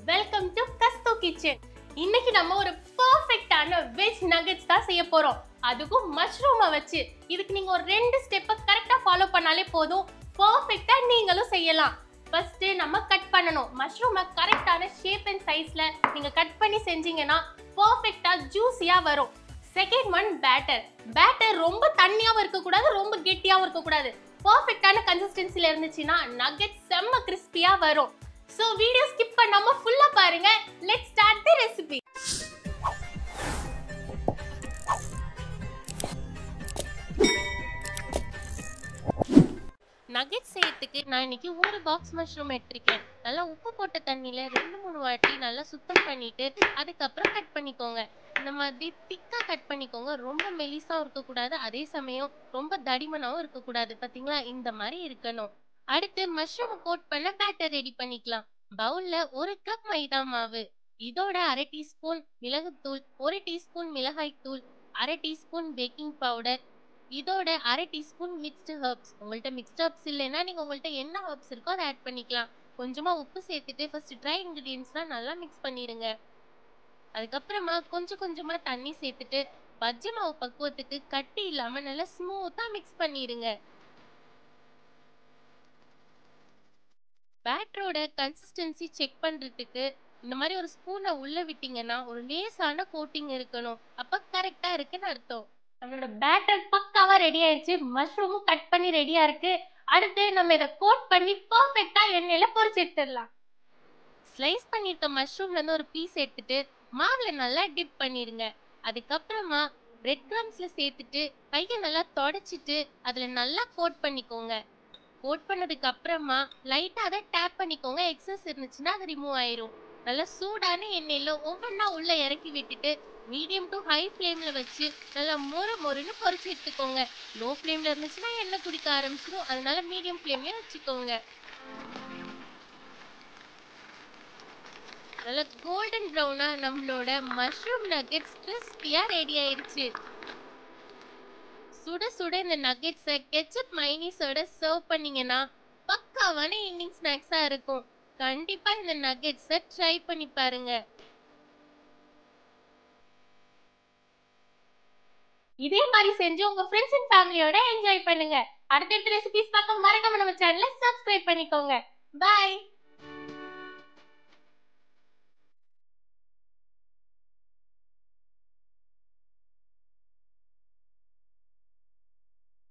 Welcome to கஸ்து kitchen. இன்னைக்கு நம்ம ஒரு பெர்ஃபெக்ட்டான வெஜ் நகெட்ஸ் தான் செய்ய போறோம். அதுவும் மஷ்ரூமை வச்சு. இதுக்கு நீங்க ஒரு 2 ஸ்டெப்பை கரெக்டா ஃபாலோ பண்ணாலே போதும். பெர்ஃபெக்ட்டா நீங்களும் செய்யலாம். ஃபர்ஸ்ட் நம்ம கட் பண்ணணும். மஷ்ரூமை கரெக்டான ஷேப் அண்ட் சைஸ்ல நீங்க கட் பண்ணி செஞ்சீங்கன்னா பெர்ஃபெக்ட்டா ஜூஸியா வரும். Second one batter. பேட்டர் ரொம்ப தண்ணியாவும் இருக்க கூடாது, ரொம்ப கெட்டியாவும் இருக்க கூடாது. பெர்ஃபெக்ட்டான கன்சிஸ்டன்சில இருந்துச்சுன்னா நகெட் செம்ம கிறிஸ்பியா வரும். So வீடியோ ஸ்கிப் பண்ணாம ஃபுல்லா பாருங்க. Let's start the recipe. Nugget செய்யறதுக்கு நான் இன்னைக்கு ஒரு பாக்ஸ் மஷ்ரூம் எடுத்திருக்கேன். நல்லா உப்பு போட்ட தண்ணியில 2-3 வாட்டி நல்லா சுத்தம் பண்ணிட்டு அதுக்கப்புறம் கட் பண்ணிக்கோங்க. இந்த மாதிரி திக்கா கட் பண்ணிக்கோங்க. ரொம்ப மெலிசாவும் இருக்கக்கூடாது, அதே சமயம் ரொம்ப தடிமனாவும் இருக்கக்கூடாது. பாத்தீங்களா, இந்த மாதிரி இருக்கணும். அடுத்து மஷ்ரூம் கோட் பண்ண பேட்டர் ரெடி பண்ணிக்கலாம். பவுல்ல 1 கப் மைதா மாவு, இதோட 1/2 டீஸ்பூன் மிளகுத்தூள், 1 டீஸ்பூன் மிளகாய் தூள், 1/2 டீஸ்பூன் பேக்கிங் பவுடர், இதோட 1/2 டீஸ்பூன் மிக்ஸ்டு ஹர்ப்ஸ். உங்கள்ட்ட மிக்ஸ்டு ஹர்ப்ஸ் இல்லைன்னா நீங்க உங்கள்ட்ட என்ன ஹர்ப்ஸ் இருக்கோ அதை ஆட் பண்ணிக்கலாம். கொஞ்சமா உப்பு சேர்த்துட்டு ஃபர்ஸ்ட் ட்ரை இன்கிரீடியன்ஸ்லாம் நல்லா மிக்ஸ் பண்ணிருங்க. அதுக்கப்புறமா கொஞ்சம் கொஞ்சமா தண்ணி சேர்த்துட்டு பஜ்ஜி மாவு பக்குவத்துக்கு கட்டி இல்லாம நல்லா ஸ்மூத்தா மிக்ஸ் பண்ணிருங்க. பேட்டரோட கன்சிஸ்டன்சி செக் பண்றதுக்கு இந்த மாதிரி ஒரு ஸ்பூனை உள்ள விட்டீங்கன்னா ஒரு லேசான கோட்டிங் இருக்கணும். அப்ப கரெக்டா இருக்குன்னு அர்த்தம். நம்மளோட பேட்டர் பக்காவா ரெடி ஆயிடுச்சு. மஷ்ரூமும் கட் பண்ணி ரெடியா இருக்கு. அடுத்து நம்ம இதை கோட் பண்ணி பெர்ஃபெக்ட்டா எண்ணெயில பொரிச்சு எடுத்துடலாம். ஸ்லைஸ் பண்ணிருக்க மஷ்ரூம்ல இருந்து ஒரு பீஸ் எடுத்துட்டு மாவுல நல்லா டிப் பண்ணிருங்க. அதுக்கப்புறமா பிரெட் கிரம்ஸ்ல சேர்த்துட்டு கையை நல்லா தொடச்சிட்டு அதுல நல்லா கோட் பண்ணிக்கோங்க. கோட் பண்ணதுக்கு அப்புறமா லைட்டா அதை டேப் பண்ணிக்கோங்க. எக்ஸஸ் இருந்துச்சுன்னா அது ரிமூவ் ஆயிரும். நல்லா சூடான எண்ணெயில ஒவ்வொன்றா உள்ள இறக்கி விட்டுட்டு மீடியம் டு ஹை ஃப்ளேம்ல வச்சு நல்லா மொறு மொறுன்னு பொரிச்சு எடுத்துக்கோங்க. லோ ஃப்ளேம்ல இருந்துச்சுன்னா எண்ணெய் குடிக்க ஆரம்பிச்சிடும், அதனால மீடியம் ஃப்ளேம்லயே வச்சுக்கோங்க. நல்லா கோல்டன் ப்ரௌனா நம்மளோட மஷ்ரூம் நகெட்ஸ் கிறிஸ்பியா ரெடி ஆயிடுச்சு. சுட சுட இந்த நகெட்ஸை கெச்சப் மைனீஸோட சர்வ் பண்ணீங்கன்னா பக்காவான ஈவினிங் ஸ்நாக்ஸா இருக்கும். கண்டிப்பா இந்த நகெட்ஸை ட்ரை பண்ணி பாருங்க. இதே மாதிரி செஞ்சு உங்க ஃப்ரெண்ட்ஸ் அண்ட் ஃபேமிலியோட என்ஜாய் பண்ணுங்க. அடுத்தடுத்த ரெசிபிஸ் பார்க்க மறக்காம நம்ம சேனலை சப்ஸ்கிரைப் பண்ணிக்கோங்க. பை.